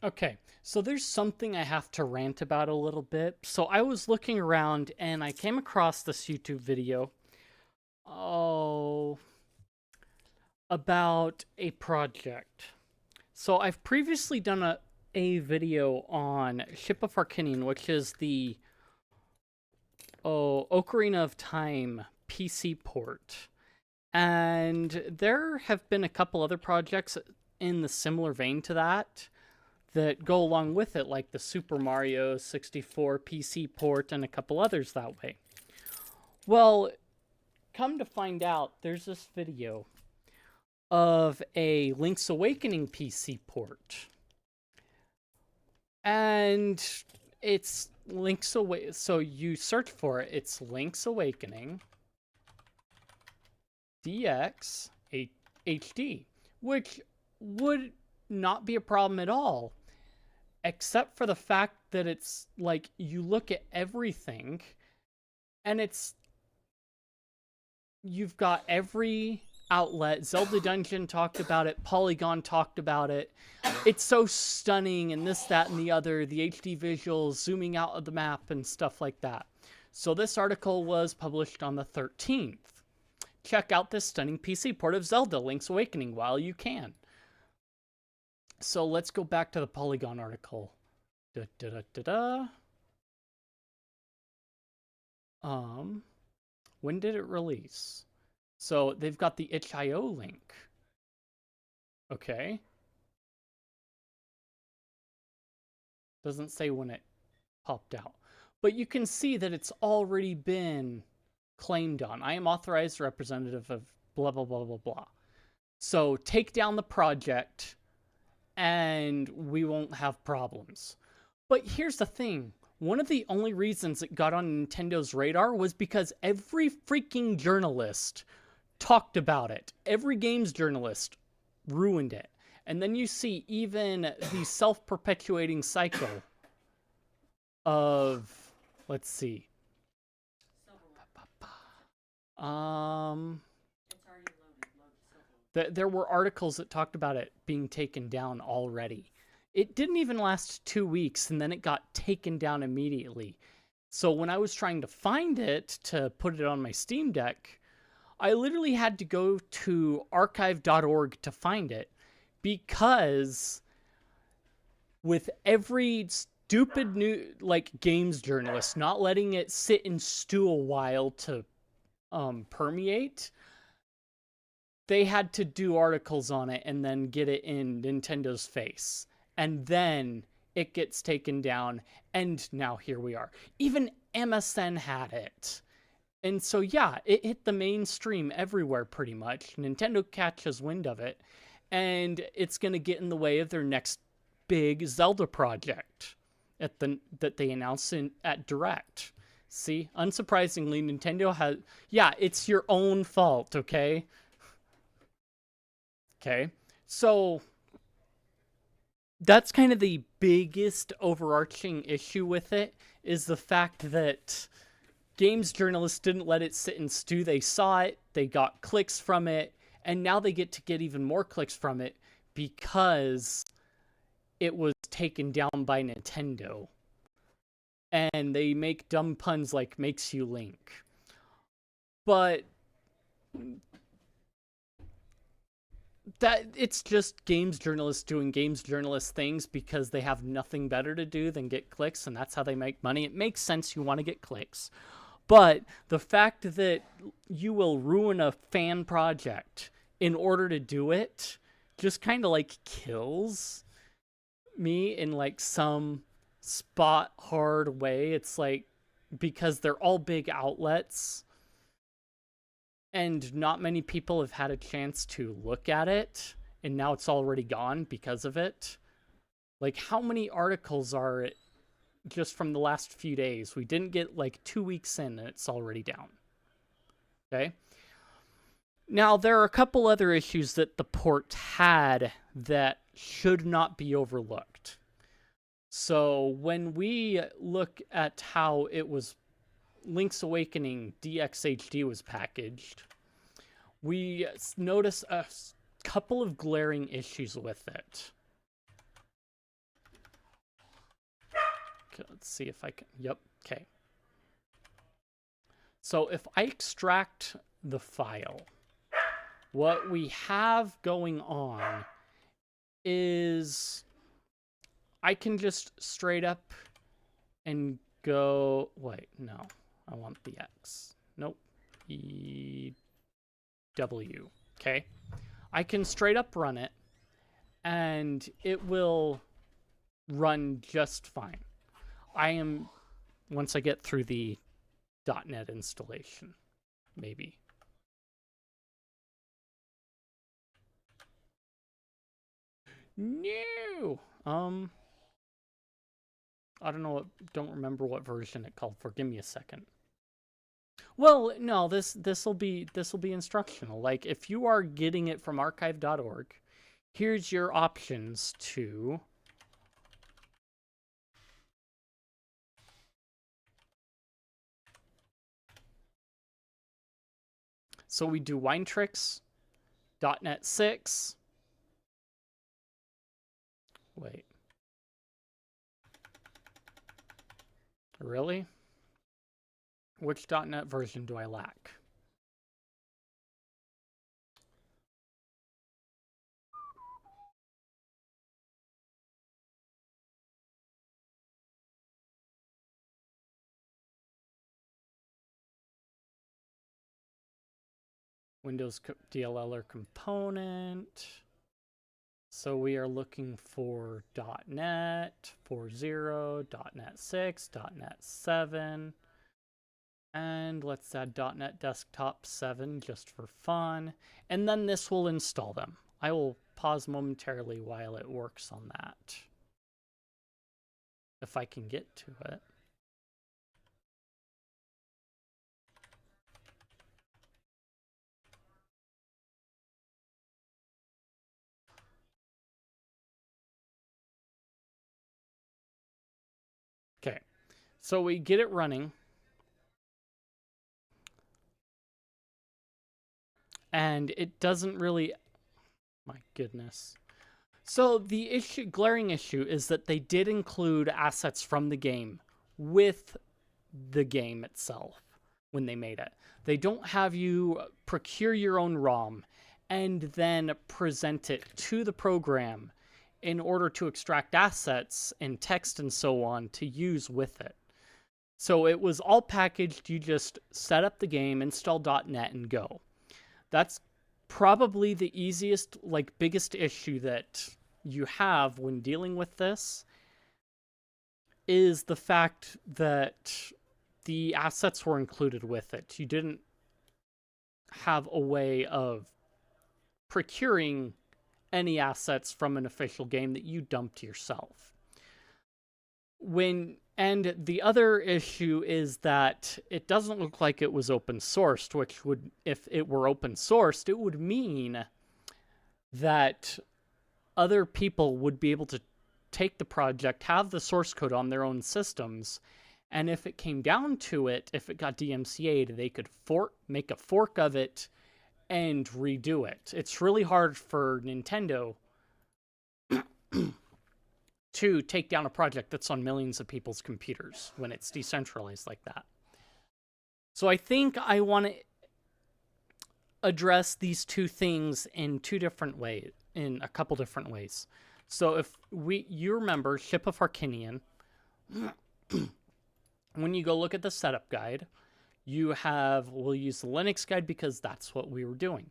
Okay, so there's something I have to rant about a little bit. So I was looking around and I came across this YouTube video. Oh, about a project. So I've previously done a video on Ship of Arcanian, which is the Ocarina of Time PC port. And there have been a couple other projects in the similar vein to that go along with it, like the Super Mario 64 PC port and a couple others that way. Well, come to find out, there's this video of a Link's Awakening PC port. And it's Link's Awakening. So you search for it, it's Link's Awakening DX HD, which would not be a problem at all, except for the fact that it's like you look at everything and you've got every outlet. Zelda Dungeon talked about it, Polygon talked about it. It's so stunning, and this, that, and the other, the HD visuals, zooming out of the map and stuff like that. So this article was published on the 13th. Check out this stunning PC port of Zelda Link's Awakening while you can. So let's go back to the Polygon article. When did it release? So they've got the itch.io link. Okay. Doesn't say when it popped out. But you can see that it's already been claimed on. I am authorized representative of blah, blah, blah, blah, blah. So take down the project and we won't have problems. But here's the thing. One of the only reasons it got on Nintendo's radar was because every freaking journalist talked about it. Every games journalist ruined it. And then you see even the self-perpetuating cycle of, let's see. There were articles that talked about it being taken down already. It didn't even last 2 weeks, and then it got taken down immediately. So when I was trying to find it to put it on my Steam Deck, I literally had to go to archive.org to find it, because with every stupid new games journalist not letting it sit and stew a while to permeate, they had to do articles on it and then get it in Nintendo's face. And then it gets taken down, and now here we are. Even MSN had it. And so, yeah, it hit the mainstream everywhere pretty much. Nintendo catches wind of it, and it's going to get in the way of their next big Zelda project that they announced at Direct. See, unsurprisingly, Nintendo has... Yeah, it's your own fault, okay? Okay, so that's kind of the biggest overarching issue with it, is the fact that games journalists didn't let it sit and stew. They saw it, they got clicks from it, and now they get to get even more clicks from it because it was taken down by Nintendo. And they make dumb puns like makes you Link. But that it's just games journalists doing games journalist things because they have nothing better to do than get clicks, and that's how they make money. It makes sense, you want to get clicks. But the fact that you will ruin a fan project in order to do it just kind of kills me in some spot hard way. It's because they're all big outlets and not many people have had a chance to look at it, and now it's already gone because of it. How many articles are it just from the last few days? We didn't get 2 weeks in and it's already down. Okay? Now, there are a couple other issues that the port had that should not be overlooked. So when we look at how it was, Link's Awakening DXHD was packaged, we notice a couple of glaring issues with it. let's see if I can. Yep. Okay. So if I extract the file, what we have going on is I can just straight up and go, wait, no, I want the X. Nope. EW. Okay. I can straight up run it and it will run just fine. Once I get through the .NET installation, maybe. No. I don't remember what version it called for. Give me a second. Well, no, this'll be instructional. Like if you are getting it from archive.org, here's your options to so we do Winetricks, .NET 6. Wait. Really? Which .NET version do I lack? Windows DLLer component. So we are looking for .NET 4.0, .NET 6, .NET 7, and let's add .NET Desktop 7 just for fun. And then this will install them. I will pause momentarily while it works on that, if I can get to it. Okay, so we get it running. And it doesn't really, my goodness. So the glaring issue is that they did include assets from the game with the game itself when they made it. They don't have you procure your own ROM and then present it to the program in order to extract assets and text and so on to use with it. So it was all packaged. You just set up the game, install .NET, and go. That's probably the easiest, biggest issue that you have when dealing with this is the fact that the assets were included with it. You didn't have a way of procuring any assets from an official game that you dumped yourself. And the other issue is that it doesn't look like it was open sourced, which would, if it were open sourced, it would mean that other people would be able to take the project, have the source code on their own systems, and if it came down to it, if it got DMCA'd, they could make a fork of it and redo it. It's really hard for Nintendo to take down a project that's on millions of people's computers when it's decentralized like that. So I think I want to address these two things in a couple different ways. So if you remember Ship of Harkinian, when you go look at the setup guide, we'll use the Linux guide because that's what we were doing.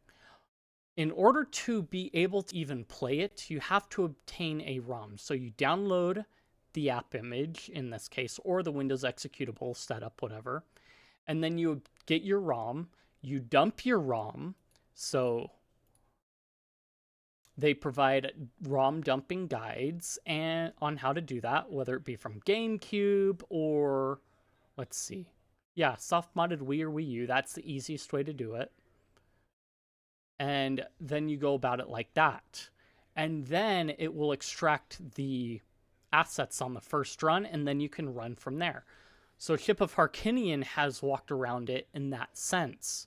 In order to be able to even play it, you have to obtain a ROM. So you download the app image, in this case, or the Windows executable setup, whatever. And then you get your ROM, you dump your ROM. So they provide ROM dumping guides on how to do that, whether it be from GameCube or, let's see. Yeah, soft-modded Wii or Wii U, that's the easiest way to do it. And then you go about it like that. And then it will extract the assets on the first run, and then you can run from there. So Ship of Harkinian has walked around it in that sense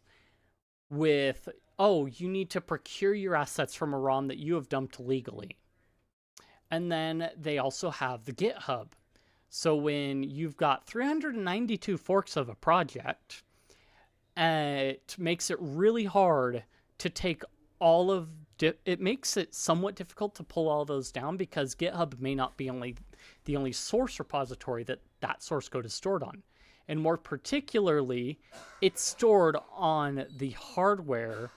with, you need to procure your assets from a ROM that you have dumped legally. And then they also have the GitHub. So when you've got 392 forks of a project, it makes it really hard to take all of it makes it somewhat difficult to pull all those down because GitHub may not be the only source repository that source code is stored on. And more particularly, it's stored on the hardware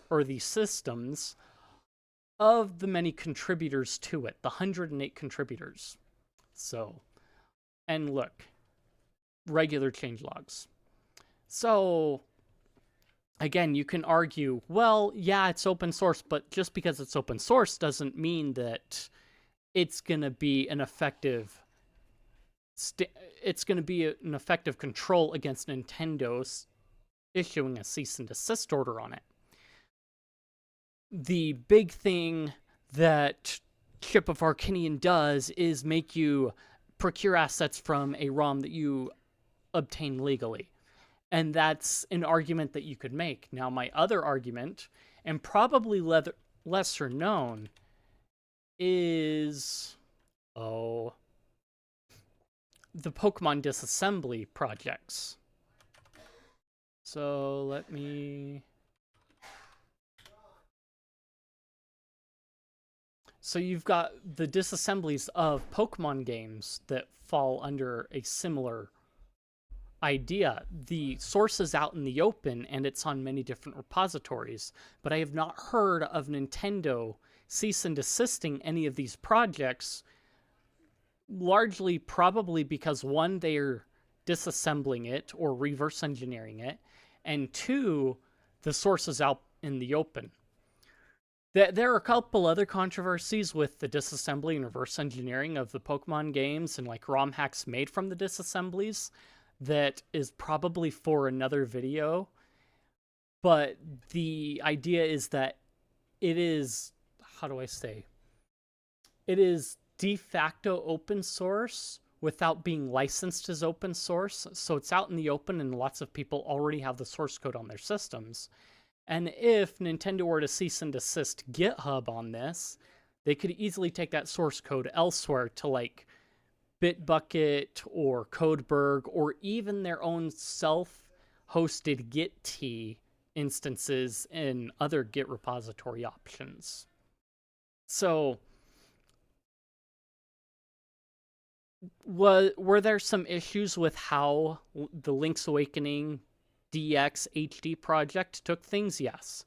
or the systems of the many contributors to it, the 108 contributors. So, and look, regular change logs. So, again, you can argue, well, yeah, it's open source, but just because it's open source doesn't mean that it's going to be an effective control against Nintendo's issuing a cease and desist order on it. The big thing that Chip of Arcinian does is make you procure assets from a ROM that you obtain legally. And that's an argument that you could make. Now, my other argument, and probably lesser known, is the Pokemon disassembly projects. So let me... So you've got the disassemblies of Pokemon games that fall under a similar idea. The source is out in the open and it's on many different repositories, but I have not heard of Nintendo cease and desisting any of these projects, largely probably because one, they're disassembling it or reverse engineering it, and two, the source is out in the open. There are a couple other controversies with the disassembly and reverse engineering of the Pokemon games and like ROM hacks made from the disassemblies that is probably for another video. But the idea is that it is, how do I say? It is de facto open source without being licensed as open source. So it's out in the open and lots of people already have the source code on their systems. And if Nintendo were to cease and desist GitHub on this, they could easily take that source code elsewhere to like Bitbucket or Codeberg or even their own self-hosted Git instances and other Git repository options. So were there some issues with how the Link's Awakening DX HD project took things? Yes.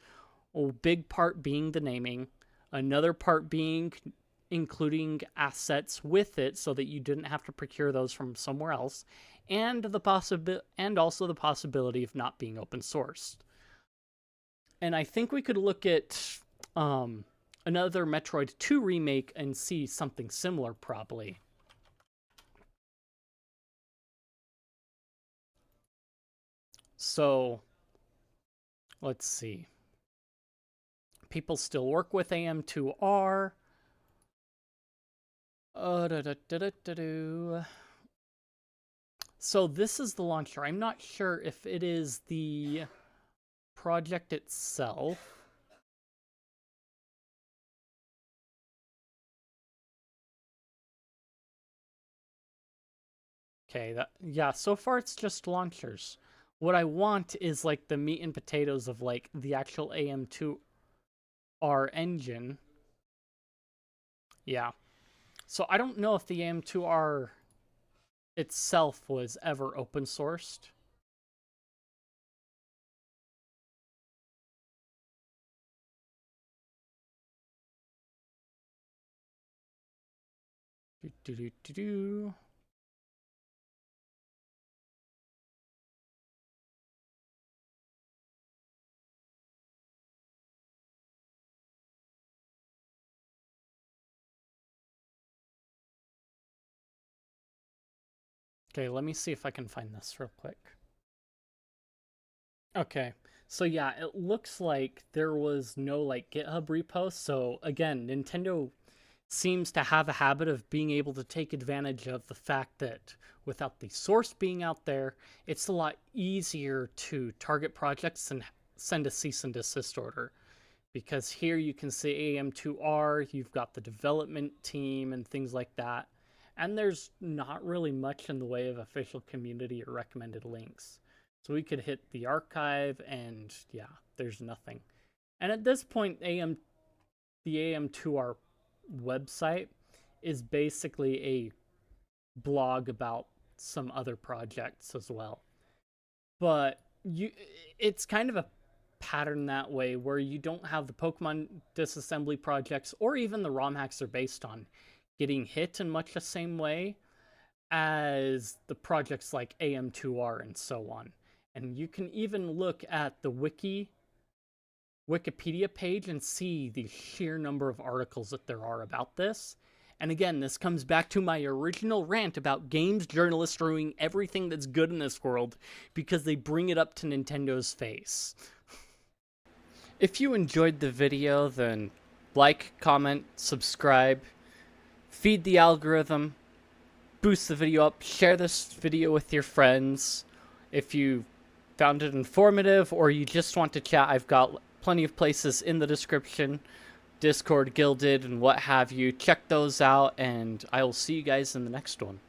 A big part being the naming, another part being including assets with it so that you didn't have to procure those from somewhere else, and also the possibility of not being open sourced. And I think we could look at another Metroid 2 remake and see something similar probably. So, let's see. People still work with AM2R. So this is the launcher. I'm not sure if it is the project itself. Okay, yeah, so far it's just launchers. What I want is like the meat and potatoes of like the actual AM2R engine. Yeah. So I don't know if the AM2R itself was ever open sourced. Okay, let me see if I can find this real quick. Okay, so yeah, it looks like there was no like GitHub repo. So again, Nintendo seems to have a habit of being able to take advantage of the fact that without the source being out there, it's a lot easier to target projects and send a cease and desist order. Because here you can see AM2R, you've got the development team and things like that. And there's not really much in the way of official community or recommended links. So we could hit the archive and yeah, there's nothing. And at this point, the AM2R website is basically a blog about some other projects as well. But it's kind of a pattern that way where you don't have the Pokemon disassembly projects or even the ROM hacks they're based on getting hit in much the same way as the projects like AM2R and so on. And you can even look at the Wikipedia page and see the sheer number of articles that there are about this. And again, this comes back to my original rant about games journalists ruining everything that's good in this world because they bring it up to Nintendo's face. If you enjoyed the video, then like, comment, subscribe, feed the algorithm, boost the video up, share this video with your friends. If you found it informative or you just want to chat, I've got plenty of places in the description, Discord, Guilded, and what have you. Check those out, and I will see you guys in the next one.